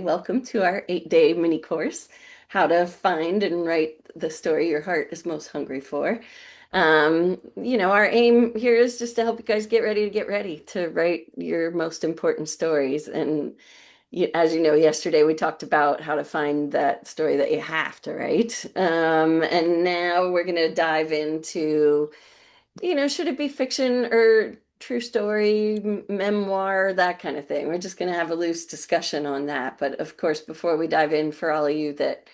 Welcome to our 8-day mini course, How to Find and Write the Story Your Heart is Most Hungry For. Our aim here is just to help you guys get ready to write your most important stories. And as you know, yesterday we talked about how to find that story that you have to write. And now we're going to dive into should it be fiction or true story, memoir, that kind of thing. We're just going to have a loose discussion on that. But of course, before we dive in, for all of you that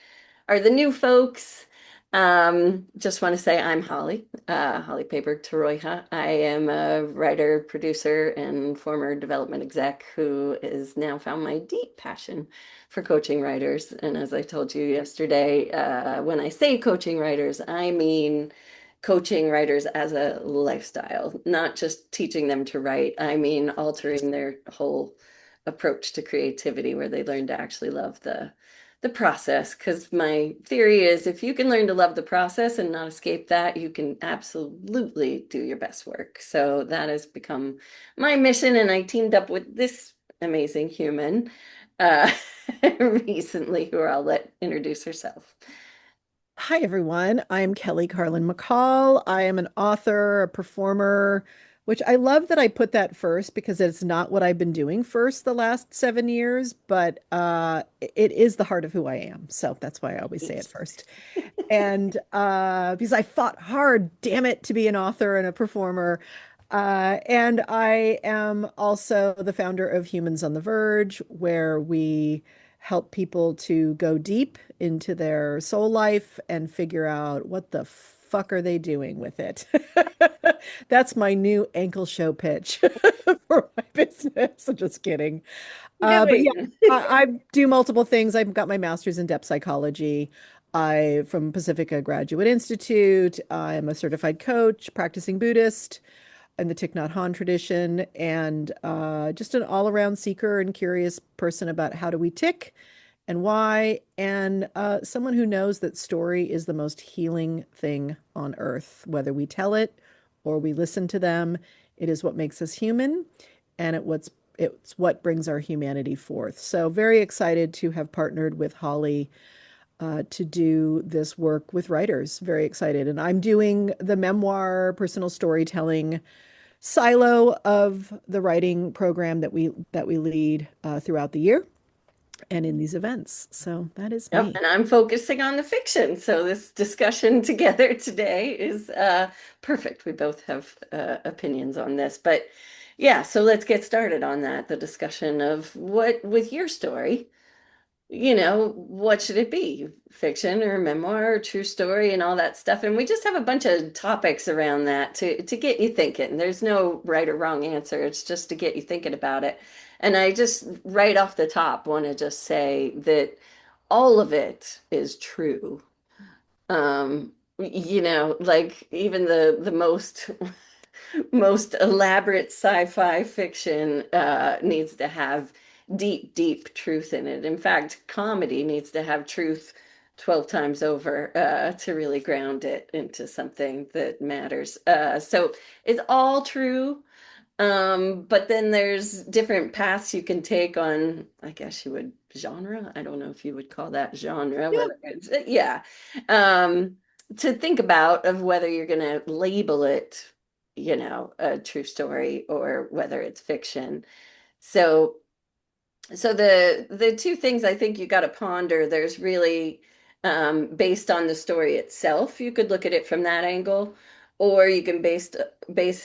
are the new folks, just want to say I'm Holly, Holly Payberg-Torroija. I am a writer, producer, and former development exec who has now found my deep passion for coaching writers. And as I told you yesterday, when I say coaching writers, I mean coaching writers as a lifestyle, not just teaching them to write. I mean, altering their whole approach to creativity where they learn to actually love the process. Because my theory is if you can learn to love the process and not escape that, you can absolutely do your best work. So that has become my mission. And I teamed up with this amazing human uh, recently, who I'll let introduce herself. Hi, everyone. I'm Kelly Carlin-McCall. I am an author, a performer, which I love that I put that first because it's not what I've been doing first the last 7 years, but it is the heart of who I am. So that's why I always say it first. And because I fought hard, damn it, to be an author and a performer. And I am also the founder of Humans on the Verge, where we help people to go deep into their soul life and figure out what the fuck are they doing with it. That's my new ankle show pitch for my business. I'm just kidding. But yeah, Doing. I do multiple things. I've got my master's in depth psychology. I from Pacifica Graduate Institute. I'm a certified coach, practicing Buddhist in the Thich Nhat Hanh tradition, and just an all-around seeker and curious person about how do we tick and why, and someone who knows that story is the most healing thing on earth, whether we tell it or we listen to them. It is what makes us human, and it's what brings our humanity forth. So very excited to have partnered with Holly to do this work with writers. Very excited. And I'm doing the memoir, personal storytelling silo of the writing program that we lead throughout the year and in these events. So that is Yep, me. and I'm focusing on the fiction. So this discussion together today is perfect. We both have opinions on this. But yeah, so let's get started on that, the discussion of what with your story, what should it be? Fiction or memoir or true story and all that stuff. And we just have a bunch of topics around that to get you thinking. There's no right or wrong answer. It's just to get you thinking about it. And I just right off the top want to just say that all of it is true. Like even the most elaborate sci-fi fiction needs to have deep, deep truth in it. In fact, comedy needs to have truth 12 times over to really ground it into something that matters. So it's all true. But then there's different paths you can take on, I guess you would genre. I don't know if you would call that genre, Yeah. whether it's, yeah. Um, to think about of whether you're going to label it, a true story or whether it's fiction. So so the two things I think you got to ponder, there's really based on the story itself, you could look at it from that angle, or you can base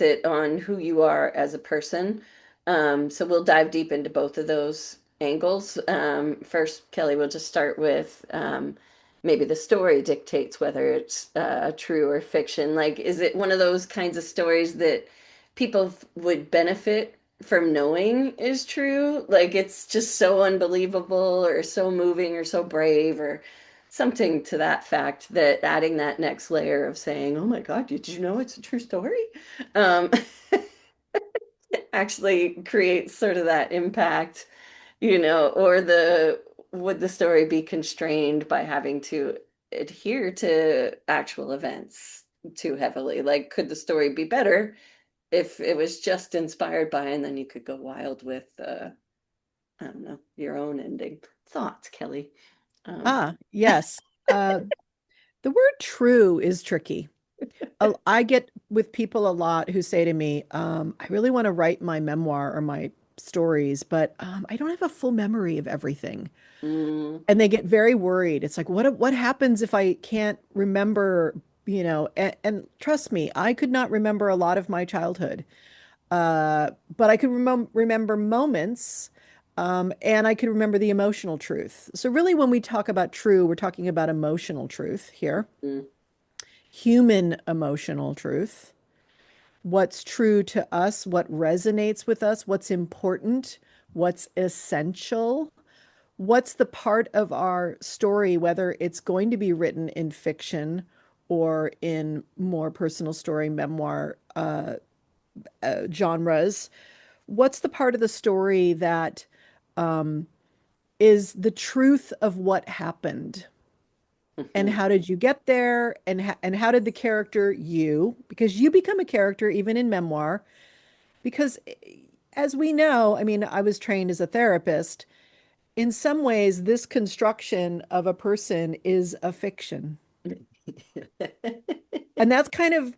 it on who you are as a person. So we'll dive deep into both of those angles. First, Kelly, we'll just start with maybe the story dictates whether it's true or fiction. Like, is it one of those kinds of stories that people would benefit from knowing is true? Like it's just so unbelievable or so moving or so brave or something to that fact that adding that next layer of saying, "Oh my God, did you know it's a true story?" Um, actually creates sort of that impact, or would the story be constrained by having to adhere to actual events too heavily? Like, could the story be better if it was just inspired by, and then you could go wild with, I don't know, your own ending. thoughts, Kelly. Um, Ah, yes. The word true is tricky. I get with people a lot who say to me, I really want to write my memoir or my stories, but I don't have a full memory of everything. mm, And they get very worried. It's like, what happens if I can't remember, and trust me, I could not remember a lot of my childhood. But I could remember moments, and I could remember the emotional truth. So really, when we talk about true, we're talking about emotional truth here, mm, human emotional truth. What's true to us, what resonates with us, what's important, what's essential, what's the part of our story, whether it's going to be written in fiction or in more personal story memoir genres. What's the part of the story that um, is the truth of what happened? And mhm, how did you get there? And how did the character you, because you become a character even in memoir, because as we know, I mean, I was trained as a therapist. In some ways, this construction of a person is a fiction. And that's kind of,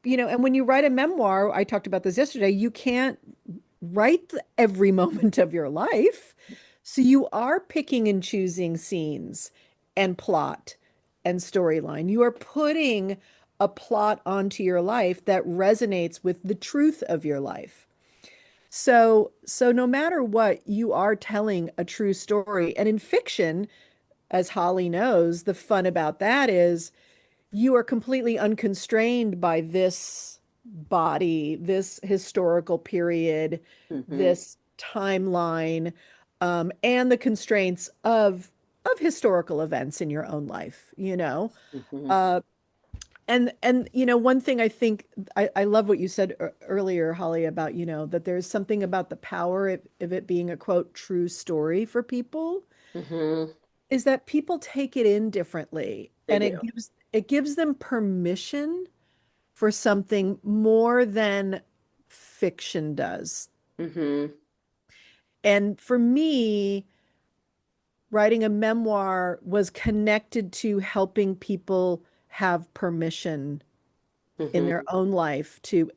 and when you write a memoir, I talked about this yesterday, you can't write every moment of your life. So you are picking and choosing scenes and plot and storyline. You are putting a plot onto your life that resonates with the truth of your life. So no matter what, you are telling a true story. And in fiction, as Holly knows, the fun about that is you are completely unconstrained by this body, this historical period, mhm, this timeline, and the constraints of historical events in your own life, you know. mhm, Uh, and one thing I think I love what you said earlier, Holly, about, that there's something about the power of it being a quote true story for people, mhm. is that people take it in differently, They and do. it gives them permission for something more than fiction does. Mhm, And for me, writing a memoir was connected to helping people have permission in their mhm. own life to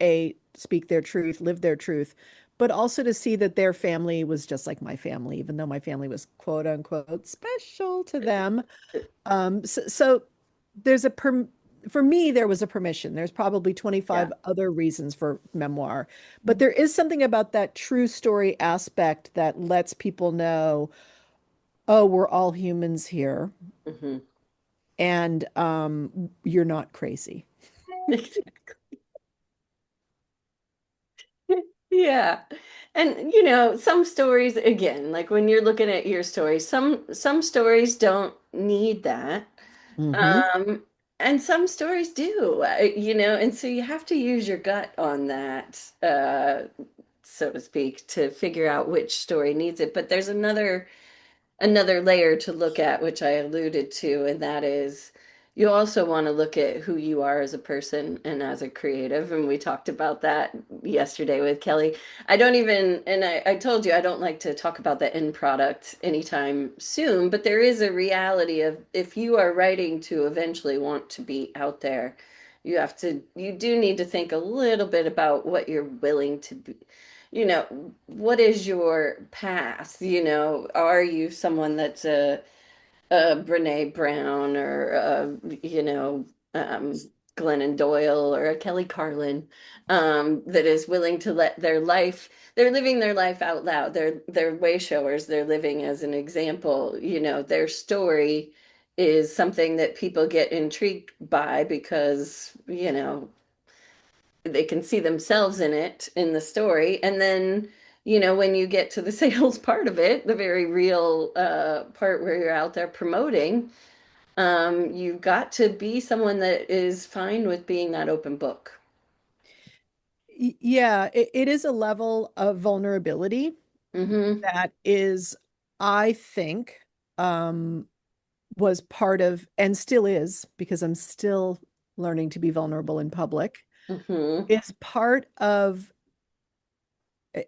speak their truth, live their truth, but also to see that their family was just like my family, even though my family was quote unquote special to them. So there's for me, there was a permission. There's probably Yeah. 25 other reasons for memoir, but there is something about that true story aspect that lets people know, oh, we're all humans here, Mhm. and you're not crazy. Exactly. Yeah. And some stories again, like when you're looking at your stories, some stories don't need that. Hmm. Um, and some stories do, and so you have to use your gut on that, so to speak, to figure out which story needs it. But there's another layer to look at, which I alluded to, and that is you also want to look at who you are as a person and as a creative. And we talked about that yesterday with Kelly. I don't even, and I told you I don't like to talk about the end product anytime soon, but there is a reality of if you are writing to eventually want to be out there, you do need to think a little bit about what you're willing to be, what is your path? Are you someone that's a Brene Brown or um, Glennon Doyle or a Kelly Carlin, that is willing to let they're living their life out loud. They're way showers. They're living as an example. Their story is something that people get intrigued by because, they can see themselves in it in the story. And then when you get to the sales part of it, the very real part where you're out there promoting, you've got to be someone that is fine with being that open book. Yeah, it is a level of vulnerability Mm-hmm. that is, I think, um, was part of, and still is, because I'm still learning to be vulnerable in public, Mm-hmm. is part of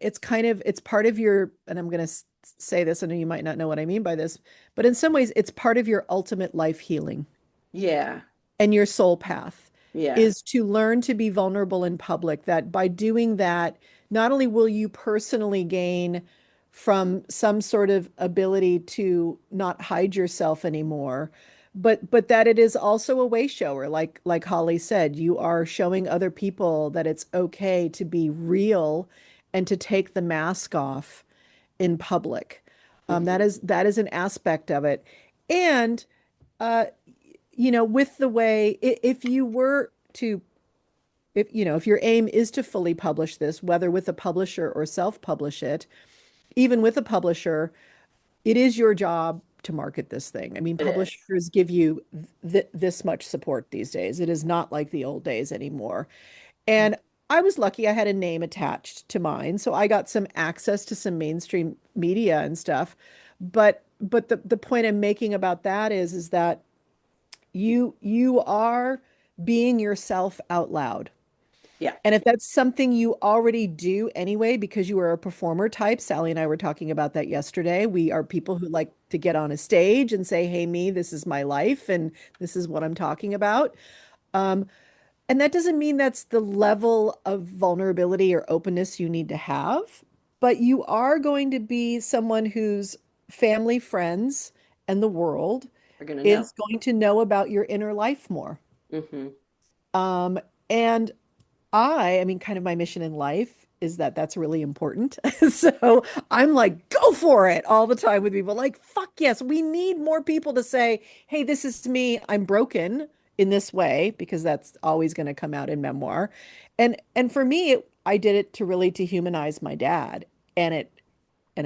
it's kind of it's part of your, and I'm going to say this, I know you might not know what I mean by this, but in some ways it's part of your ultimate life healing Yeah. and your soul path Yeah. is to learn to be vulnerable in public. That by doing that, not only will you personally gain from some sort of ability to not hide yourself anymore, but that it is also a way shower. Like Holly said, you are showing other people that it's okay to be real and to take the mask off in public. That Hmm. is an aspect of it. And uh, with the way, if you were to, if your aim is to fully publish this, whether with a publisher or self-publish it, even with a publisher, it is your job to market this thing. I mean, It is. publishers give you this much support these days. It is not like the old days anymore. And I was lucky I had a name attached to mine, so I got some access to some mainstream media and stuff. But the point I'm making about that is that you are being yourself out loud. Yeah. And if that's something you already do anyway, because you are a performer type, Sally and I were talking about that yesterday. We are people who like to get on a stage and say, hey, me, this is my life and this is what I'm talking about. Um, and that doesn't mean that's the level of vulnerability or openness you need to have, but you are going to be someone whose family, friends, and the world We're gonna know. is going to know about your inner life more. Hmm. Um, and I mean, kind of my mission in life is that that's really important. So I'm like, go for it all the time with people. Like, fuck yes, we need more people to say, hey, this is me. I'm broken in this way, because that's always going to come out in memoir. And for me, I did it to really to humanize my dad, and it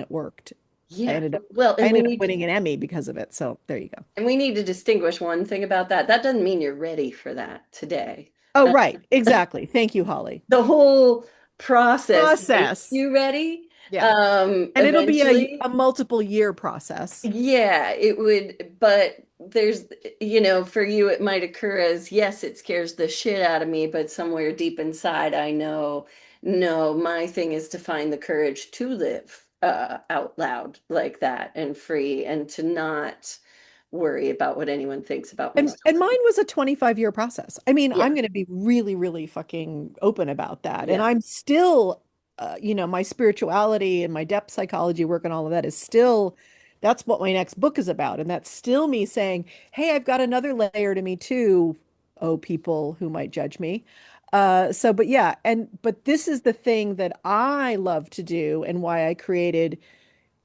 worked. I Yeah. ended up Well, I ended up winning an Emmy because of it. So there you go. and we need to distinguish one thing about that. That doesn't mean you're ready for that today. Oh, right. Exactly. Thank you, Holly. The whole process makes Process. you ready. Yeah. And it'll be Eventually. a multiple year process. Yeah, it would, but there's, for you, it might occur as, yes, it scares the shit out of me, but somewhere deep inside, I know, no, my thing is to find the courage to live out loud like that and free and to not worry about what anyone thinks about my And story. mine was a 25-year process. I mean, Yeah. I'm going to be really, really fucking open about that. And Yeah. I'm still, my spirituality and my depth psychology work and all of that is still, that's what my next book is about. And that's still me saying, hey, I've got another layer to me too. Oh, people who might judge me. But yeah, but this is the thing that I love to do and why I created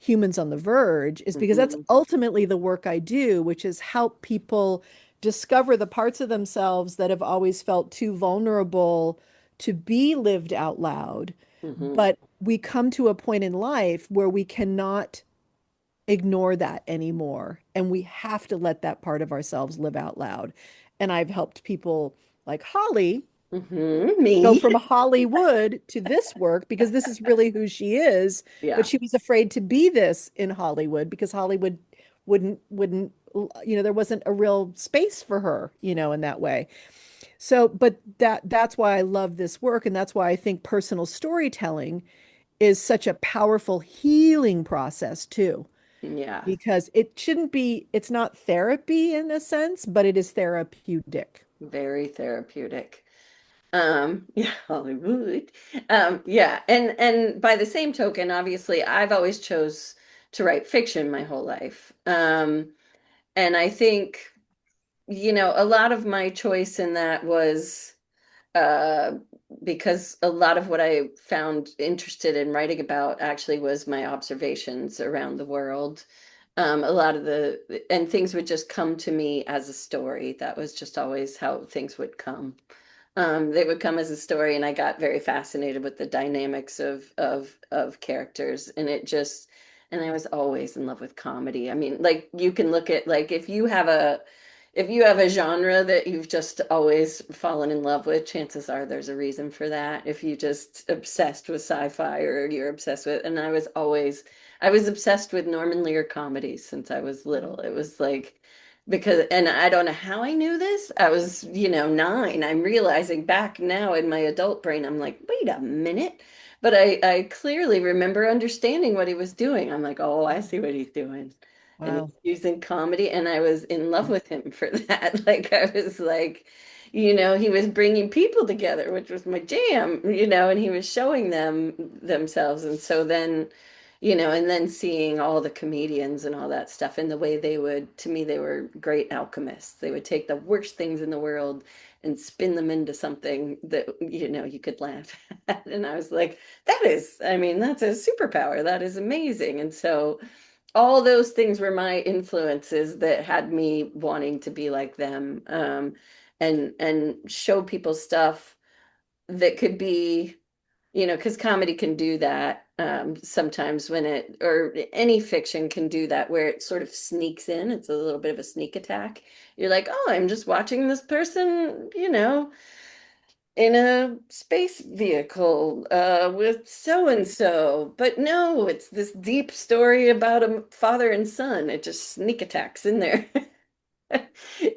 Humans on the Verge is because that's Hmm. ultimately the work I do, which is help people discover the parts of themselves that have always felt too vulnerable to be lived out loud. Hmm. But we come to a point in life where we cannot ignore that anymore. And we have to let that part of ourselves live out loud. And I've helped people like Holly go Me. from Hollywood to this work because this is really who she is. But Yeah. she was afraid to be this in Hollywood because Hollywood wouldn't, there wasn't a real space for her, in that way. So, but that's why I love this work, and that's why I think personal storytelling is such a powerful healing process too, Yeah. because it's not therapy in a sense, but it is therapeutic. Very therapeutic. Yeah, Hollywood. Yeah, and by the same token, obviously, I've always chose to write fiction my whole life. And I think, a lot of my choice in that was uh, because a lot of what I found interested in writing about actually was my observations around the world. A lot of and things would just come to me as a story. That was just always how things would come. They would come as a story, and I got very fascinated with the dynamics of characters, and and I was always in love with comedy. I mean, like you can look at like if you have a genre that you've just always fallen in love with, chances are there's a reason for that. If you just obsessed with sci-fi or you're obsessed with, and I was obsessed with Norman Lear comedies since I was little. It was like because, and I don't know how I knew this. I was, 9. I'm realizing back now in my adult brain, I'm like, wait a minute. But I clearly remember understanding what he was doing. I'm like, oh, I see what he's doing. And Wow. he's using comedy, and I was in love with him for that. Like, I was like, you know, he was bringing people together, which was my jam, you know, and he was showing them themselves. And so then, you know, and then seeing all the comedians and all that stuff and the way they would, to me, they were great alchemists. They would take the worst things in the world and spin them into something that, you know, you could laugh at. And I was like, that is, I mean, that's a superpower. That is amazing. And so all those things were my influences that had me wanting to be like them, and show people stuff that could be, you know, because comedy can do that, sometimes when it, or any fiction can do that, where it sort of sneaks in. It's a little bit of a sneak attack. You're like, oh, I'm just watching this person, you know, in a space vehicle with so and so. But no, it's this deep story about a father and son. It just sneak attacks in there.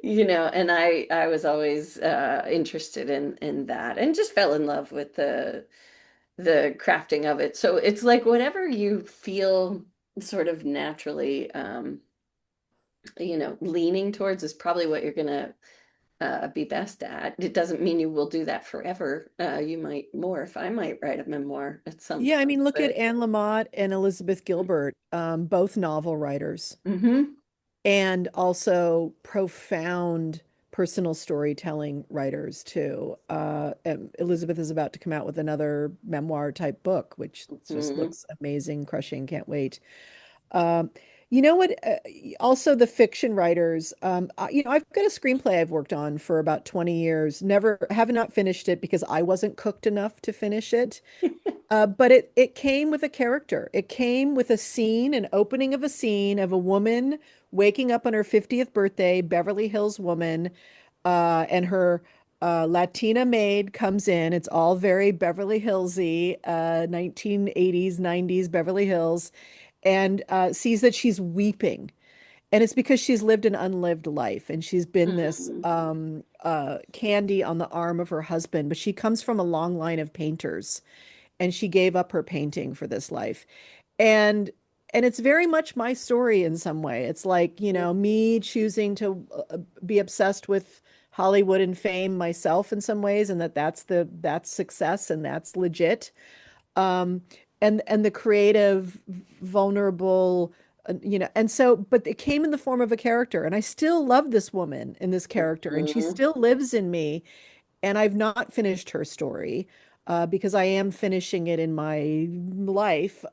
You know, and I was always interested in that, and just fell in love with the crafting of it. So it's like whatever you feel sort of naturally, you know, leaning towards is probably what you're gonna be best at. It doesn't mean you will do that forever. You might morph. I might write a memoir at some Yeah, I point, mean, look at but Anne Lamott and Elizabeth Gilbert, both novel writers, hmm. and also profound personal storytelling writers too. And Elizabeth is about to come out with another memoir type book, which just Hmm. looks amazing, crushing, can't wait. Um, you know what? Also, the fiction writers. You know, I've got a screenplay I've worked on for about 20 years. Never, have not finished it because I wasn't cooked enough to finish it. But it came with a character. It came with a scene, an opening of a scene of a woman waking up on her 50th birthday, Beverly Hills woman, and her Latina maid comes in. It's all very Beverly Hillsy, 1980s, 90s Beverly Hills, and sees that she's weeping. And it's because she's lived an unlived life and she's been this Hmm. candy on the arm of her husband, but she comes from a long line of painters and she gave up her painting for this life. And and it's very much my story in some way. It's like, you know, me choosing to be obsessed with Hollywood and fame myself in some ways, and that's success and that's legit. Um, and the creative, vulnerable, you know, and so, but it came in the form of a character, and I still love this woman in this character, and she Hmm. still lives in me. And I've not finished her story because I am finishing it in my life.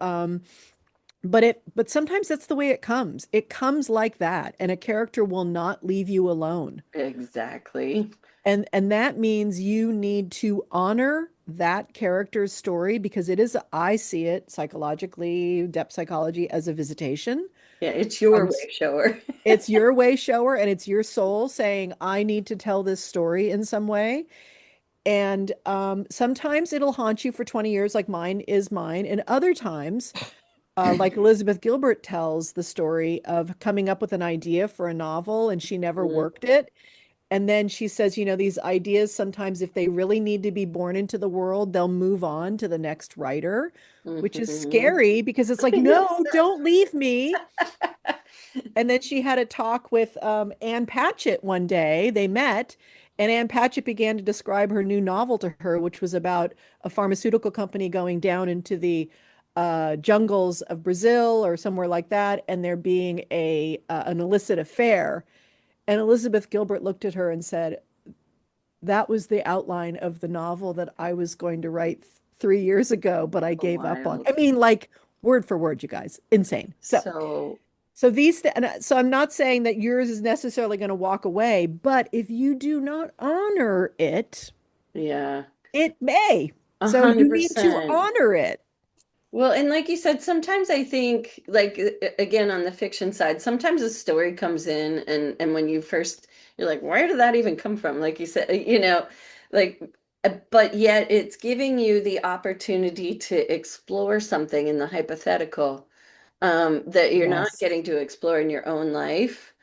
But sometimes that's the way it comes. It comes like that, and a character will not leave you alone. Exactly. And that means you need to honor that character's story because it is, I see it psychologically, depth psychology, as a visitation. Yeah, it's your Um, way shower. it's your way shower and it's your soul saying, I need to tell this story in some way. And sometimes it'll haunt you for 20 years, like mine is mine. And other times, like Elizabeth Gilbert tells the story of coming up with an idea for a novel and she never worked it. And then she says, you know, these ideas, sometimes if they really need to be born into the world, they'll move on to the next writer, which is Hmm. scary because it's like, Yes. no, don't leave me. And then she had a talk with Anne Patchett one day. They met, and Anne Patchett began to describe her new novel to her, which was about a pharmaceutical company going down into the jungles of Brazil or somewhere like that, and there being a an illicit affair. And Elizabeth Gilbert looked at her and said, "That was the outline of the novel that I was going to write 3 years ago, but I gave up on." Wild. I mean, like word for word, you guys, insane. So. So, So so I'm not saying that yours is necessarily going to walk away, but if you do not honor it, yeah, it may. a So hundred you need to percent. honor it. Well, and like you said, sometimes I think, like again on the fiction side, sometimes a story comes in, and when you first, you're like, where did that even come from? Like you said, you know, like, but yet it's giving you the opportunity to explore something in the hypothetical, that you're not Yes. getting to explore in your own life.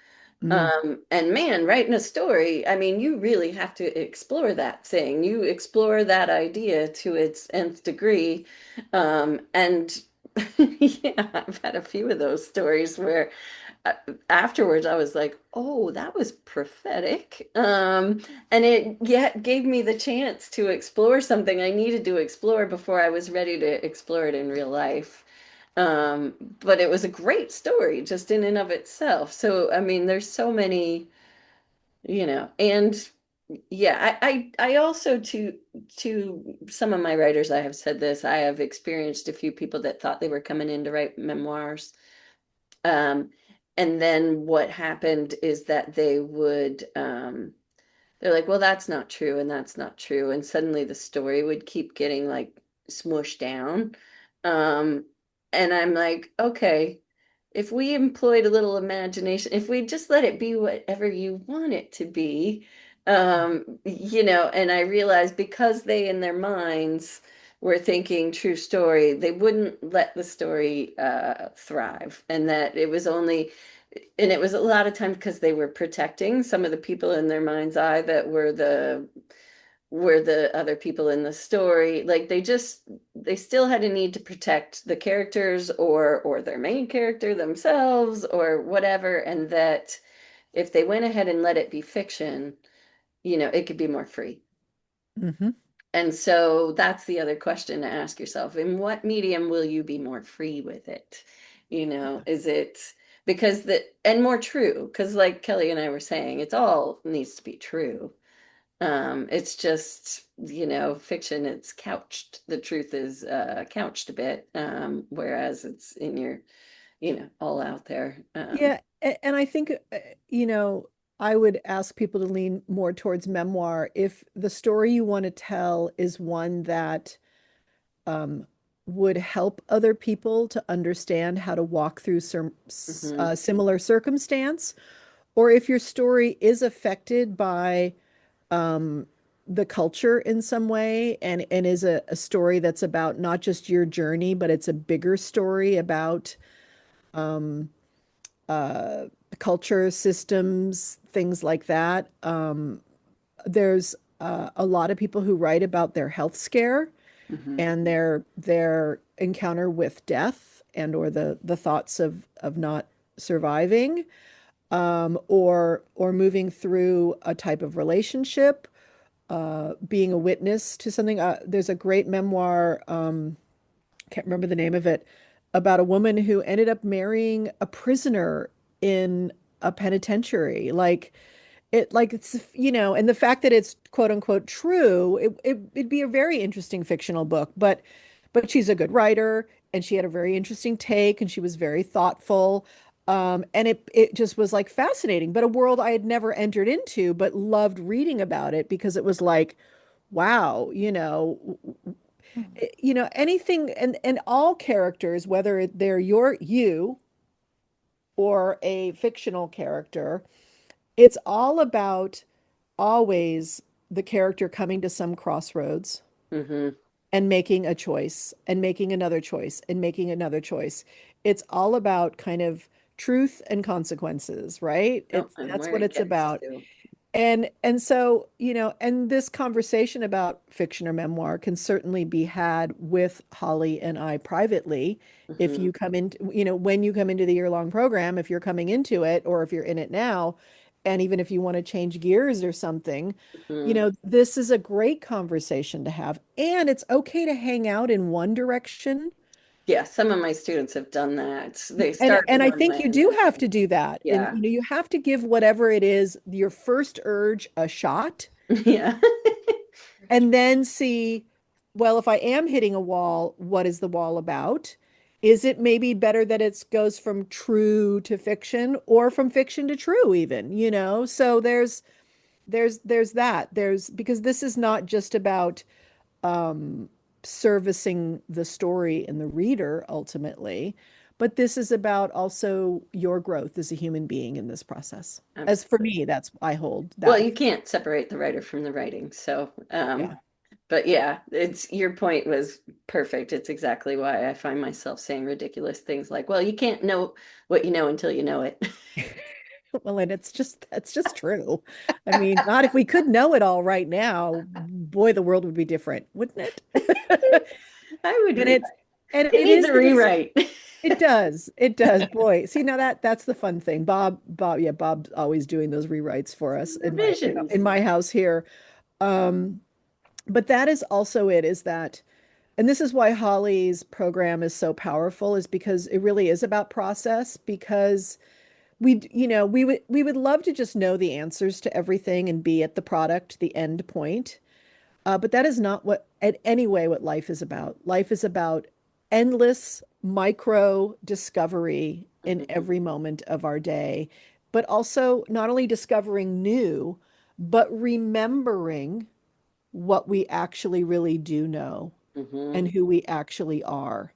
Mm. And man, writing a story, I mean, you really have to explore that thing. You explore that idea to its nth degree. And yeah, I've had a few of those stories where uh, afterwards I was like, oh, that was prophetic. And it yet gave me the chance to explore something I needed to explore before I was ready to explore it in real life. But it was a great story just in and of itself. So, I mean, there's so many, and yeah, I also to some of my writers, I have said this, I have experienced a few people that thought they were coming in to write memoirs. Um, and then what happened is that they're like, well, that's not true, and that's not true. And suddenly the story would keep getting like smushed down. Um, and I'm like, okay, if we employed a little imagination, if we just let it be whatever you want it to be, and I realized because they in their minds were thinking true story, they wouldn't let the story thrive. And that it was only and it was a lot of times because they were protecting some of the people in their mind's eye that were the other people in the story. Like they still had a need to protect the characters or their main character themselves or whatever, and that if they went ahead and let it be fiction, it could be more free. Hmm. And so that's the other question to ask yourself. In what medium will you be more free with it? Is it because and more true? Because like Kelly and I were saying, it's all needs to be true. It's just, fiction, it's couched. The truth is couched a bit, whereas it's in your, all out there. Yeah, and I think, I would ask people to lean more towards memoir if the story you want to tell is one that um, would help other people to understand how to walk through some Mhm, similar circumstance, or if your story is affected by um, the culture in some way and is a story that's about not just your journey, but it's a bigger story about um, uh, culture, systems, things like that. There's a lot of people who write about their health scare mhm, and their encounter with death and or the thoughts of not surviving, or moving through a type of relationship, being a witness to something. There's a great memoir, can't remember the name of it, about a woman who ended up marrying a prisoner in a penitentiary. Like it's, and the fact that it's quote unquote true, it'd be a very interesting fictional book, but she's a good writer and she had a very interesting take and she was very thoughtful. And it just was like fascinating, but a world I had never entered into, but loved reading about it because it was like, wow, anything, and all characters, whether they're you or a fictional character, it's all about always the character coming to some crossroads mhm. and making a choice and making another choice and making another choice. It's all about kind of truth and consequences, right? Oh, It's and that's where what it it's gets about. to. And so, and this conversation about fiction or memoir can certainly be had with Holly and I privately. If Mhm, you come in, when you come into the year-long program, if you're coming into it or if you're in it now, and even if you want to change gears or something, mhm. this is a great conversation to have. And it's okay to hang out in one direction. Yeah, some of my students have done that. They And start and I one think way you and do then have to do that. And yeah. you have to give whatever it is, your first urge a shot Yeah. and then see, well, if I am hitting a wall, what is the wall about? Is it maybe better that it goes from true to fiction or from fiction to true even, So there's that. There's because this is not just about um servicing the story and the reader ultimately, but this is about also your growth as a human being in this process. As for Absolutely. me, that's I hold Well, that. you can't separate the writer from the writing. So, Yeah. but yeah, it's your point was perfect. It's exactly why I find myself saying ridiculous things like, well, you can't know what you know until you know it. Well, and that's just true. I mean, not if we could know it all right now, boy, the world would be different, wouldn't it? I would And re it's and It it needs is a the rewrite. it does. It does. Boy, see now that's the fun thing. Yeah, Bob's always doing those rewrites for us in Revisions. my house here. Um, but that is also it, is that, and this is why Holly's program is so powerful, is because it really is about process, because we would love to just know the answers to everything and be at the product, the end point. But that is not what, at any way, what life is about. Life is about endless micro discovery in Mhm, every moment of our day, but also not only discovering new, but remembering what we actually really do know mhm. and who we actually are.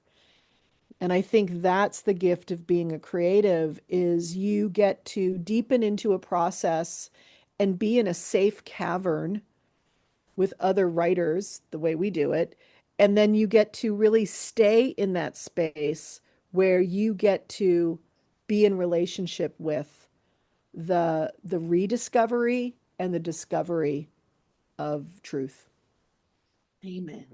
And I think that's the gift of being a creative, is you get to deepen into a process and be in a safe cavern with other writers the way we do it. And then you get to really stay in that space where you get to be in relationship with the rediscovery and the discovery of truth. Amen.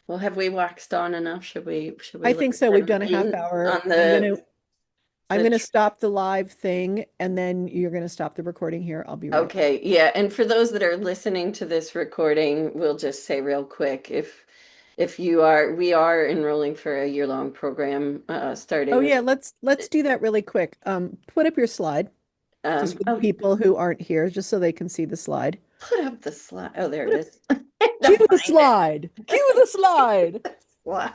Well, have we waxed on enough? Should we I let think so. We've them done a half in hour. on I'm the gonna tr stop the live thing, and then you're gonna stop the recording here. I'll be right back. Okay, yeah, and for those that are listening to this recording, we'll just say real quick, if you are we are enrolling for a year-long program Oh starting yeah, let's do that really quick. Put up your slide just for the oh, people who aren't here, just so they can see the slide. put up the slide. Oh, there it Put up, is. To cue the find it. slide. Cue the slide. Slide.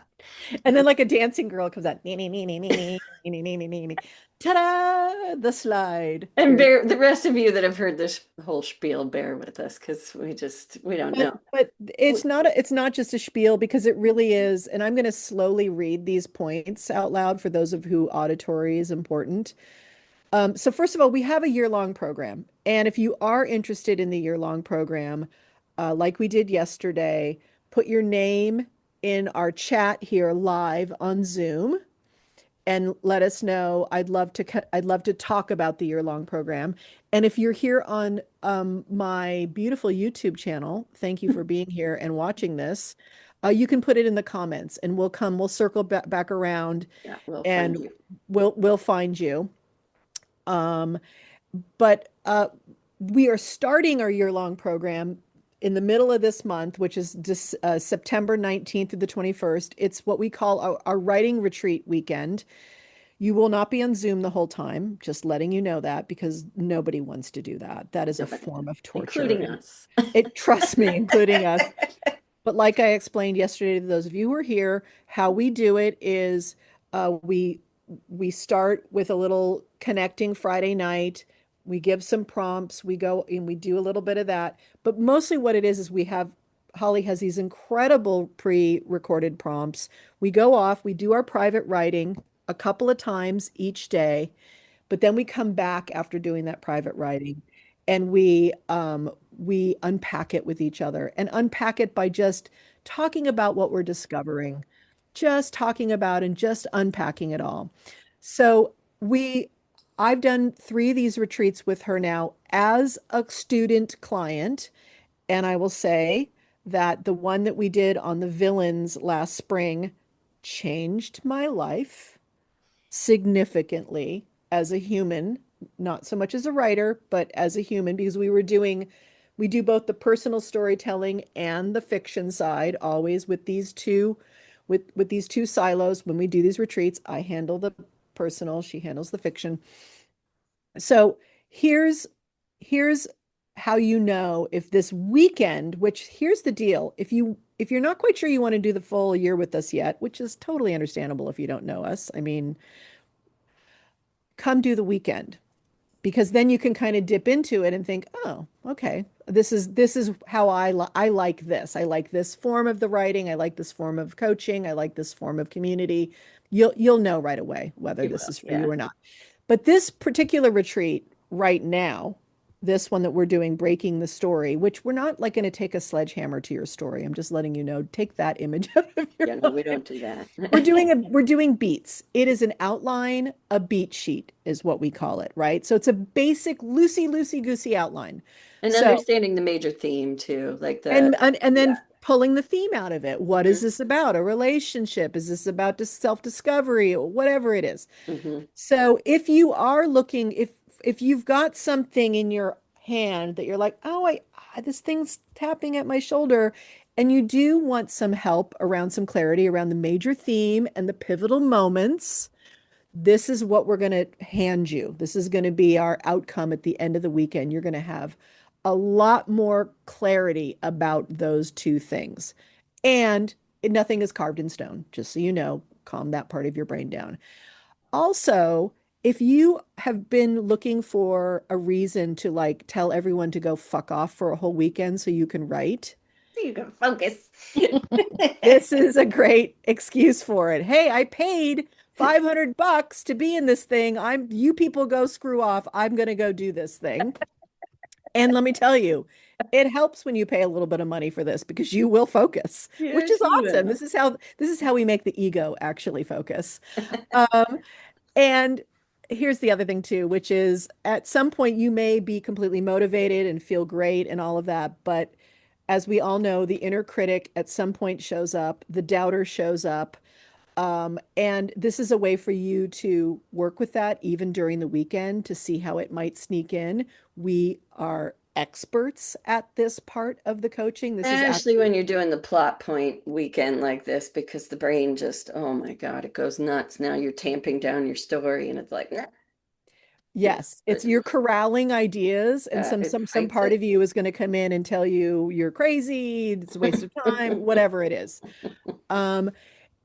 And then like a dancing girl comes out. Nee, nee, nee, nee, nee, nee, nee, nee, nee, nee, nee. Ta-da! The slide. And There you bear the rest of you that have heard this whole spiel, bear with us because we don't But know. but it's not just a spiel, because it really is, and I'm going to slowly read these points out loud for those of who auditory is important. So first of all, we have a year-long program, and if you are interested in the year-long program, like we did yesterday, put your name in our chat here live on Zoom and let us know. I'd love to talk about the year-long program. And if you're here on my beautiful YouTube channel, thank you for being here and watching this. You can put it in the comments, and we'll circle back around, Yeah, we'll find and you. we'll find you. Um, but we are starting our year-long program in the middle of this month, which is September 19th through the 21st. It's what we call our writing retreat weekend. You will not be on Zoom the whole time, just letting you know that, because nobody wants to do that. That is a Nobody, form of torture. including And us. trust me, including us. But like I explained yesterday to those of you who are here, how we do it is we start with a little connecting Friday night. We give some prompts. We go and we do a little bit of that. But mostly what it is we have Holly has these incredible pre-recorded prompts. We go off, we do our private writing a couple of times each day, but then we come back after doing that private writing, and we unpack it with each other, and unpack it by just talking about what we're discovering, just talking about and just unpacking it all. So we I've done 3 of these retreats with her now as a student client, and I will say that the one that we did on the villains last spring changed my life significantly as a human, not so much as a writer, but as a human, because we do both the personal storytelling and the fiction side, always with these two silos. When we do these retreats, I handle the personal, she handles the fiction. So here's here's how you know if this weekend, which here's the deal, if you're not quite sure you want to do the full year with us yet, which is totally understandable if you don't know us. I mean, come do the weekend, because then you can kind of dip into it and think, oh, okay, this is how I like this. I like this form of the writing. I like this form of coaching. I like this form of community. You'll know right away whether You this will, is for you yeah. or not. But this particular retreat right now, this one that we're doing, Breaking the Story, which we're not like going to take a sledgehammer to your story. I'm just letting you know, take that image out of your Yeah, no, we mind. don't do that. We're doing beats. It is an outline, a beat sheet is what we call it, right? So it's a basic loosey goosey outline. And So understanding the major theme too, like and yeah. then pulling the theme out of it. What is Hmm. this about? A relationship? Is this about just self-discovery? Whatever it is. Hmm. So if you are looking, if you've got something in your hand that you're like, oh, this thing's tapping at my shoulder, and you do want some help around some clarity around the major theme and the pivotal moments, this is what we're going to hand you. This is going to be our outcome at the end of the weekend. You're going to have a lot more clarity about those two things. And nothing is carved in stone, just so you know, calm that part of your brain down. Also, if you have been looking for a reason to like tell everyone to go fuck off for a whole weekend so you can write, So you can focus. this is a great excuse for it. Hey, I paid $500 to be in this thing. You people go screw off. I'm going to go do this thing. And let me tell you, it helps when you pay a little bit of money for this because you will focus, which is Yes, you awesome. will. This is how we make the ego actually focus. Um, and here's the other thing too, which is at some point you may be completely motivated and feel great and all of that, but as we all know, the inner critic at some point shows up, the doubter shows up. And this is a way for you to work with that even during the weekend to see how it might sneak in. We are experts at this part of the coaching. This is Especially actually, when you're doing the plot point weekend like this, because the brain just, oh my God, it goes nuts. Now you're tamping down your story and it's like, "Nah." Yeah, yes, it's you're corralling ideas, and some it some some fights part it. of you is going to come in and tell you you're crazy, it's a waste of time, whatever it is. Um,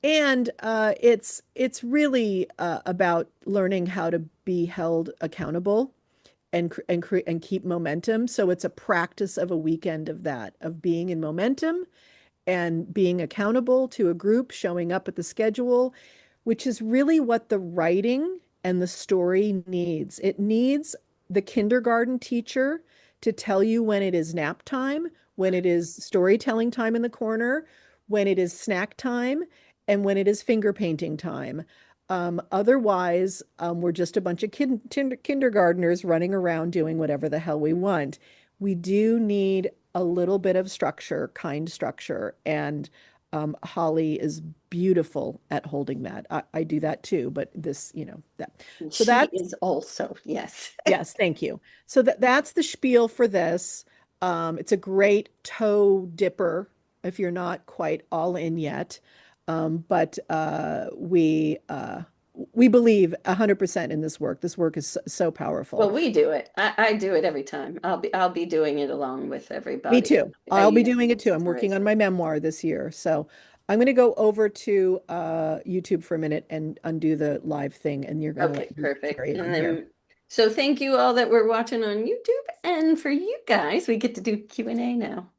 And it's really about learning how to be held accountable and keep momentum. So it's a practice of a weekend of that, of being in momentum and being accountable to a group, showing up at the schedule, which is really what the writing and the story needs. It needs the kindergarten teacher to tell you when it is nap time, when it is storytelling time in the corner, when it is snack time, and when it is finger painting time. Otherwise, we're just a bunch of kindergartners running around doing whatever the hell we want. We do need a little bit of structure, kind structure, and Holly is beautiful at holding that. I do that too, but that. So She that's is also, yes. yes, thank you. So that's the spiel for this. It's a great toe dipper if you're not quite all in yet. But we believe 100% in this work. This work is so Well, powerful. we do it. I do it every time. I'll be doing it along with Me everybody. too. I I'll be use doing it too. I'm working stories. on my memoir this year. So I'm going to go over to YouTube for a minute and undo the live thing, and you're going to Okay, let me perfect. carry And on here. then, so thank you all that were watching on YouTube. And for you guys, we get to do Q&A now.